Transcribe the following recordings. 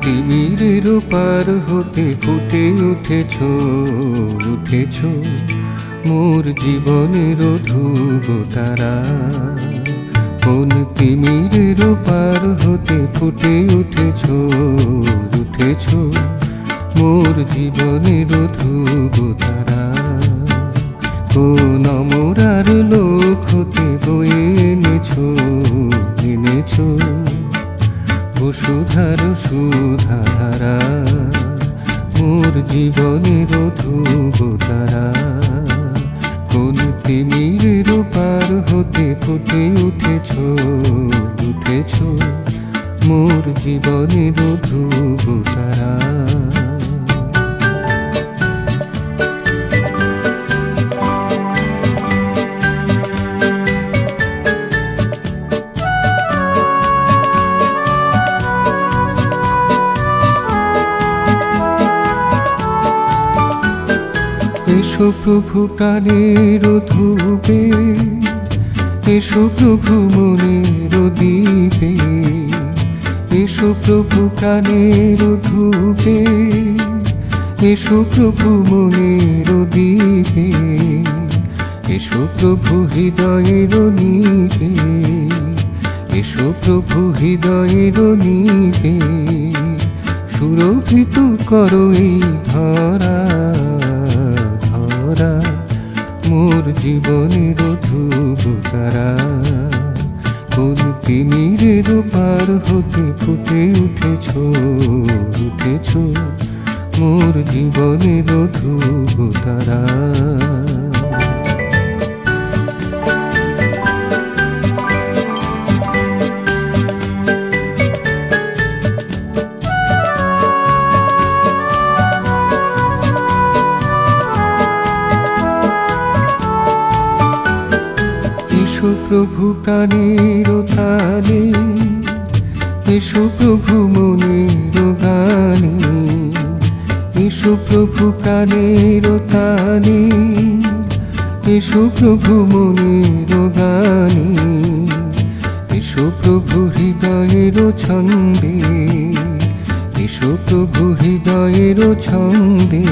তিমিরের পার হতে ফুটে উঠেছো মোর জীবনের ধ্রুব তারা। কোন তিমিরের পার হতে ফুটে উঠেছো মোর জীবনের ধ্রুব তারা। কোন অমরার লোক হতে বয়ে এনেছো বসুধার সুধাধারা। মোর জীবনের ধ্রুব তারা। কোন তিমিরের পার হতে ফুটে উঠেছো মোর জীবনের ধ্রুব তারা। এসো প্রভু প্রাণের ধূপে, এসো প্রভু মনের দীপে। এসো প্রভু প্রাণের ধূপে, এসো প্রভু মনের দীপে। এসো প্রভু হৃদয়ের নীপে, এসো প্রভু হৃদয়ের নীপে। সুরভিত করো এই ধরা, মোর জীবনের ধ্রুব তারা। কোন তিমিরের পার হতে ফুটে উঠেছো মোর জীবনের ধ্রুব তারা। এসো প্রভু প্রাণের তানে, এসো প্রভু মনের গানে। এসো প্রভু প্রাণের তানে, এসো প্রভু মনের গানে। এসো প্রভু হৃদয়ের ছন্দে, এসো প্রভু হৃদয়ের ছন্দে।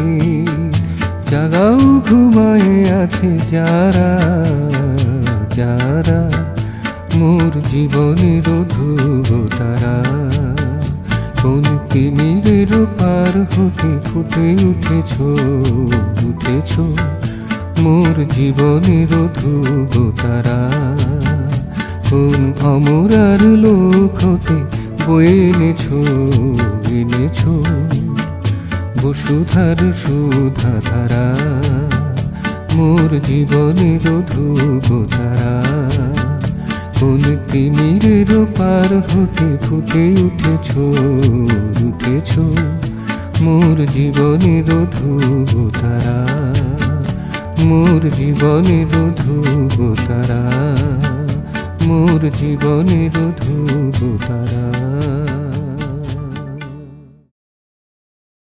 জাগাও ঘুমায় আছে যারা, মোর জীবনের ধ্রুব তারা। কোন তিমিরের পার হতে ফুটে উঠেছো মোর জীবনের ধ্রুব তারা। কোন অমরার লোক হতে বয়ে এনেছো বসুধার সুধাধারা। মোর জীবনের ধ্রুব তারা। কোন তিমিরের পার হতে ফুটে উঠেছো মোর জীবনের ধ্রুব তারা। মোর জীবনের ধ্রুব তারা, মোর জীবনের ধ্রুব তারা।